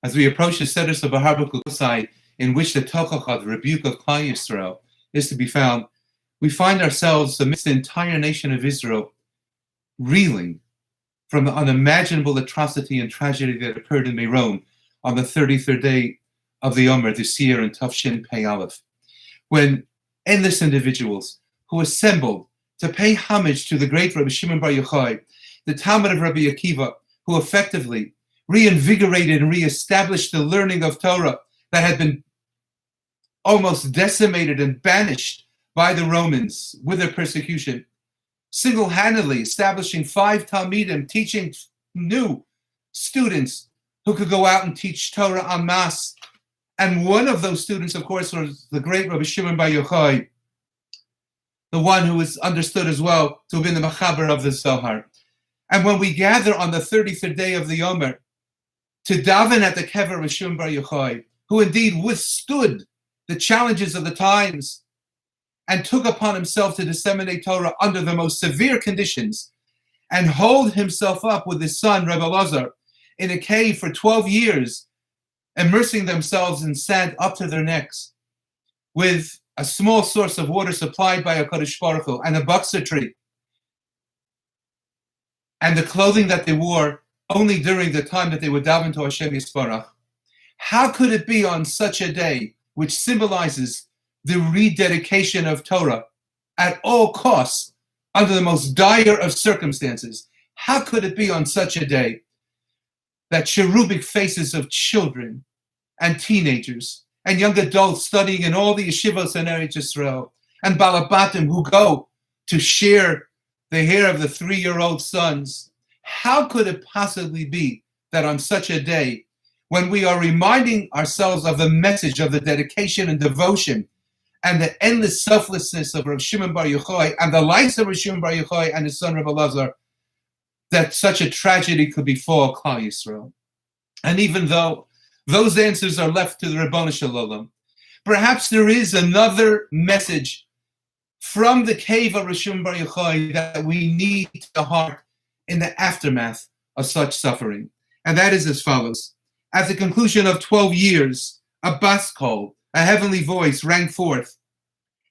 As we approach the Parshas Behar Bechukosai, in which the Tochacha, the rebuke of Klal Yisrael, is to be found, we find ourselves amidst the entire nation of Israel reeling from the unimaginable atrocity and tragedy that occurred in Meron on the 33rd day of the Omer this year in Tafshin Pei Aleph, when endless individuals who assembled to pay homage to the great Rabbi Shimon Bar Yochai, the Talmud of Rabbi Akiva, who effectively reinvigorated and reestablished the learning of Torah that had been almost decimated and banished by the Romans with their persecution, single-handedly establishing 5 Talmidim, teaching new students who could go out and teach Torah en masse. And one of those students, of course, was the great Rabbi Shimon Bar Yochai, the one who is understood as well to have been the Machaber of the Zohar. And when we gather on the 33rd day of the Omer to daven at the kever of Rabbi Shimon Bar Yochai, who indeed withstood the challenges of the times and took upon himself to disseminate Torah under the most severe conditions and hold himself up with his son, Rebbe Elazar, in a cave for 12 years, immersing themselves in sand up to their necks, with a small source of water supplied by HaKadosh Baruch Hu and a buxer tree, and the clothing that they wore only during the time that they would daven to Hashem Yisparach. How could it be on such a day, which symbolizes the rededication of Torah at all costs, under the most dire of circumstances, how could it be on such a day that cherubic faces of children and teenagers and young adults studying in all the yeshivos in Eretz Yisrael, and balabatim who go to share the hair of the 3-year-old sons, how could it possibly be that on such a day, when we are reminding ourselves of the message of the dedication and devotion and the endless selflessness of Rav Shimon Bar Yochai and the lives of Rav Shimon Bar Yochai and his son Rebbe Elazar, that such a tragedy could befall Klal Yisrael? And even though those answers are left to the Ribono Shel Olam, perhaps there is another message from the cave of Rav Shimon Bar Yochai that we need to heart in the aftermath of such suffering. And that is as follows. At the conclusion of 12 years, a bas kol, a heavenly voice, rang forth,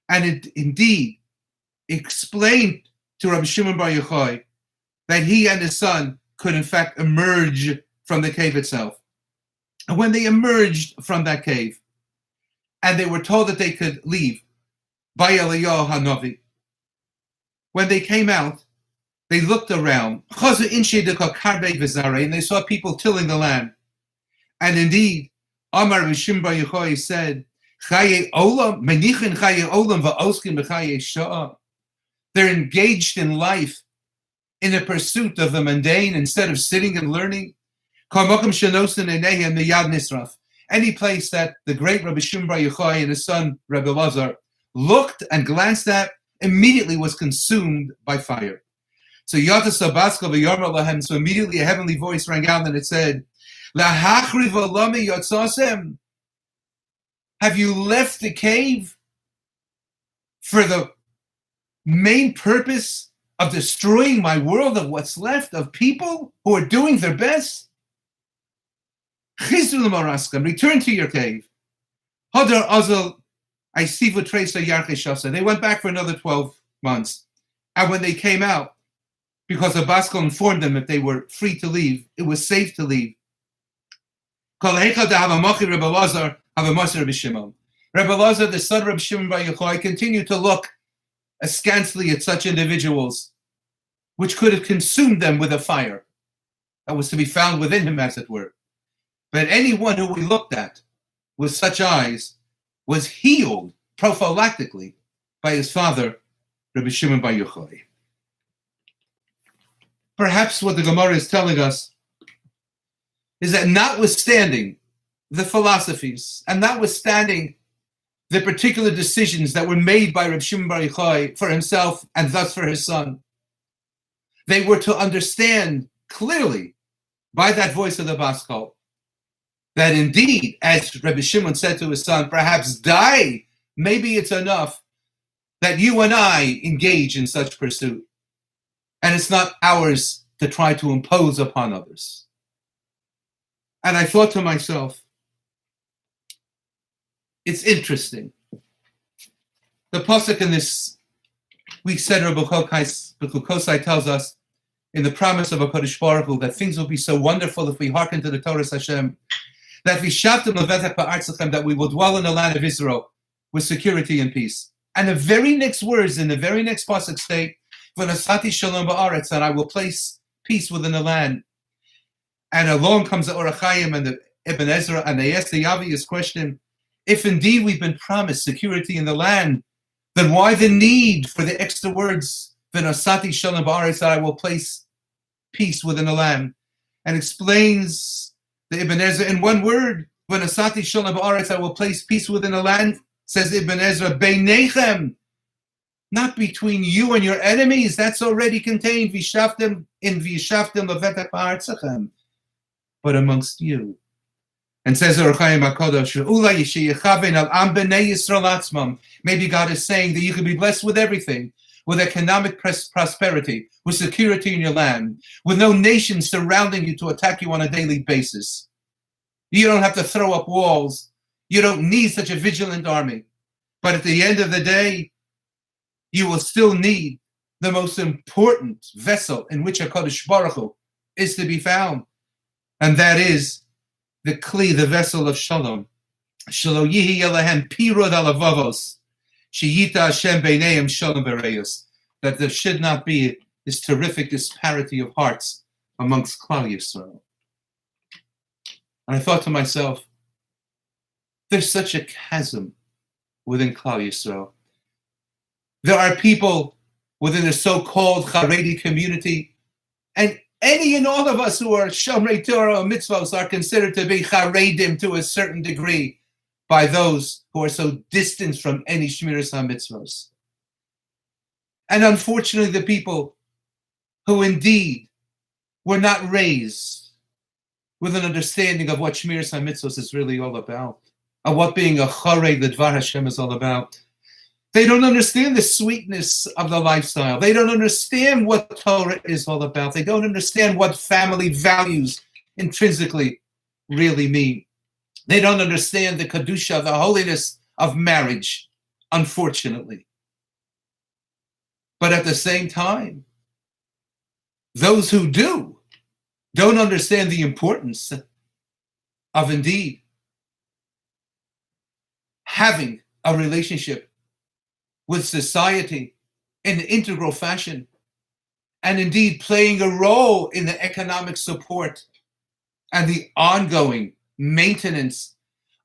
and it indeed explained to Rabbi Shimon Bar Yochai that he and his son could in fact emerge from the cave itself. And when they emerged from that cave, and they were told that they could leave, by Eliyahu Hanavi, when they came out, they looked around, and they saw people tilling the land. And indeed, Amar Rabbi Shimon Bar Yochai said, they're engaged in life in a pursuit of the mundane instead of sitting and learning. Any place that the great Rabbi Shimon Bar Yochai and his son Rebbe Elazar looked and glanced at immediately was consumed by fire. So so immediately a heavenly voice rang out and it said, have you left the cave for the main purpose of destroying my world of what's left of people who are doing their best? Return to your cave. They went back for another 12 months. And when they came out, because the Baskel informed them that they were free to leave, it was safe to leave. Rebbe Elazar, the son of Rabbi Shimon Bar Yochai, continued to look askantly at such individuals, which could have consumed them with a fire that was to be found within him, as it were. But anyone who we looked at with such eyes was healed prophylactically by his father, Rabbi Shimon Bar Yochai. Perhaps what the Gemara is telling us is that notwithstanding the philosophies and notwithstanding the particular decisions that were made by Rabbi Shimon Bar Yochai for himself and thus for his son, they were to understand clearly by that voice of the bas kol that indeed, as Rabbi Shimon said to his son, perhaps die, maybe it's enough that you and I engage in such pursuit. And it's not ours to try to impose upon others. And I thought to myself, it's interesting. The pasuk in this week's Seder Bechukosai tells us, in the promise of HaKadosh Baruch Hu, that things will be so wonderful if we hearken to the Torah Hashem, that we will dwell in the land of Israel with security and peace. And the very next words in the very next pasuk state, "V'nasati shalom ba'aretz," and I will place peace within the land. And along comes the Orach Chaim and the Ibn Ezra, and they ask the obvious question: if indeed we've been promised security in the land, then why the need for the extra words, "V'nasati shalom ba'aretz," that I will place peace within the land? And explains the Ibn Ezra in one word, "V'nasati shalom ba'aretz," I will place peace within the land, says Ibn Ezra, "Beinechem," not between you and your enemies, that's already contained, "V'yishaftem levetach ba'artzachem," but amongst you. And says Orach Chaim HaKadosh, "Ulai sheyichaven al am b'nei Yisrael atzmam." Maybe God is saying that you can be blessed with everything, with economic prosperity, with security in your land, with no nation surrounding you to attack you on a daily basis. You don't have to throw up walls. You don't need such a vigilant army. But at the end of the day, you will still need the most important vessel in which HaKadosh Baruch Hu is to be found. And that is the kli, the vessel of shalom. Shelo yihi yelahem pirud alavavos. Sheyita Hashem beineim shalom bereyos. That there should not be this terrific disparity of hearts amongst Klal Yisrael. And I thought to myself, there's such a chasm within Klal Yisrael. There are people within the so-called Haredi community, and any and all of us who are Shomrei Torah or Mitzvos are considered to be Haredim to a certain degree by those who are so distant from any Shmiras HaMitzvos. And unfortunately, the people who indeed were not raised with an understanding of what Shmiras HaMitzvos is really all about, of what being a Chared L'Dvar Hashem is all about. They don't understand the sweetness of the lifestyle. They don't understand what Torah is all about. They don't understand what family values intrinsically really mean. They don't understand the Kedusha, the holiness of marriage, unfortunately. But at the same time, those who do don't understand the importance of indeed having a relationship with society in an integral fashion, and indeed playing a role in the economic support and the ongoing maintenance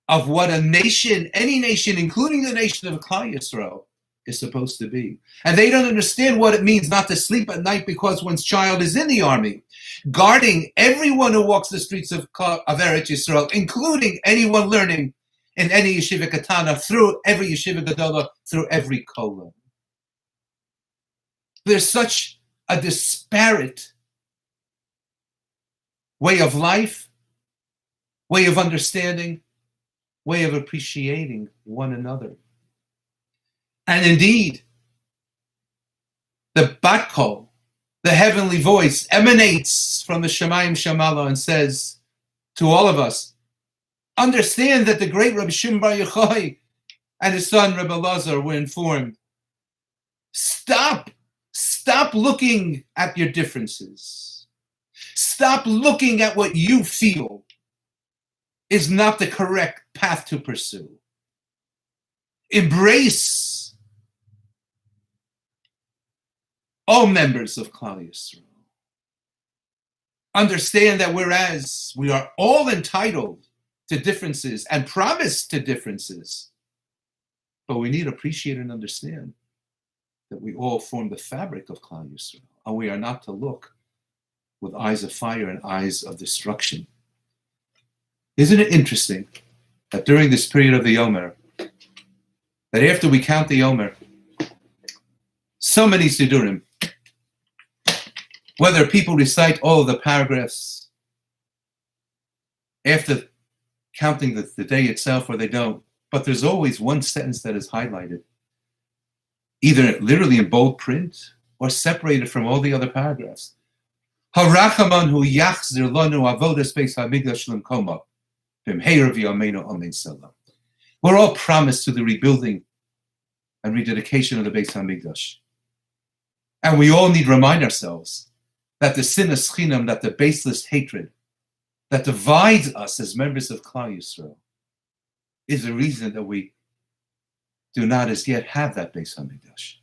of what a nation, any nation, including the nation of Klal Yisrael, is supposed to be. And they don't understand what it means not to sleep at night because one's child is in the army, guarding everyone who walks the streets of Eretz Yisrael, including anyone learning in any yeshiva katana, through every yeshiva gadola, through every kollel. There's such a disparate way of life, way of understanding, way of appreciating one another. And indeed, the bat kol, the heavenly voice, emanates from the Shemayim Shamala and says to all of us, understand that the great Rabbi Shimon Bar Yochai and his son Rabbi Elazar were informed. Stop looking at your differences. Stop looking at what you feel is not the correct path to pursue. Embrace all members of Klal Yisrael. Understand that whereas we are all entitled to differences and promised to differences, but we need to appreciate and understand that we all form the fabric of Klal Yisrael, and we are not to look with eyes of fire and eyes of destruction. Isn't it interesting that during this period of the Yomer, that after we count the Yomer, so many Sidurim, whether people recite all of the paragraphs after counting the day itself or they don't, but there's always one sentence that is highlighted, either literally in bold print or separated from all the other paragraphs. Harachaman hu yachzir lanu avodas beis hamikdash lemkoma b'mheir v'yameinu amen salam. We're all promised to the rebuilding and rededication of the Beis Hamikdash. And we all need to remind ourselves that the sinas chinam, that the baseless hatred that divides us as members of Klal Yisrael, is the reason that we do not as yet have that Beis Hamikdash.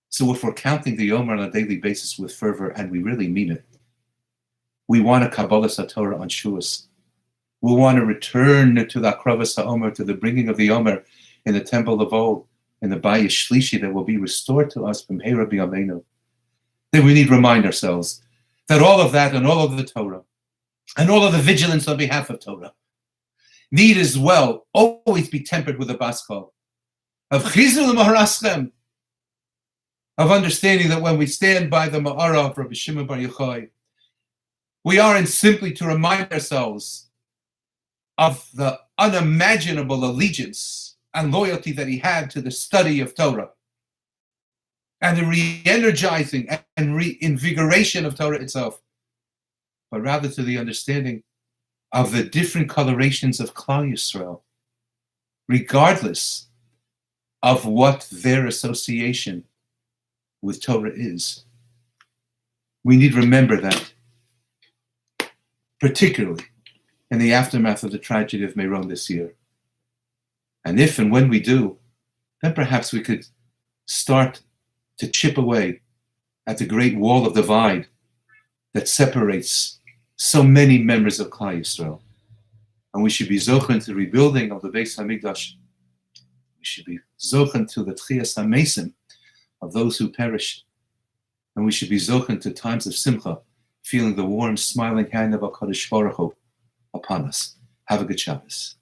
So if we're counting the Yomer on a daily basis with fervor, and we really mean it, we want a Kabbalah Satorah on Shuas. We want to return to the Akravas HaOmer, to the bringing of the Yomer in the temple of old, in the Bayis Shlishi that will be restored to us from Meron b'Yameinu. Then we need to remind ourselves that all of that and all of the Torah and all of the vigilance on behalf of Torah need as well always be tempered with a baskal of Chizur l'Maharaschem, of understanding that when we stand by the Ma'ara of Rabbi Shimon Bar Yochai, we aren't simply to remind ourselves of the unimaginable allegiance and loyalty that he had to the study of Torah and the re-energizing and reinvigoration of Torah itself, but rather to the understanding of the different colorations of Klal Yisrael, regardless of what their association with Torah is. We need to remember that, particularly in the aftermath of the tragedy of Meron this year. And if and when we do, then perhaps we could start to chip away at the great wall of divide that separates so many members of Klal Yisrael. And we should be zochen to the rebuilding of the Beis Hamikdash. We should be zochen to the Tchias HaMesim of those who perished. And we should be zochen to times of simcha, feeling the warm, smiling hand of HaKadosh Baruch Hu upon us. Have a good Shabbos.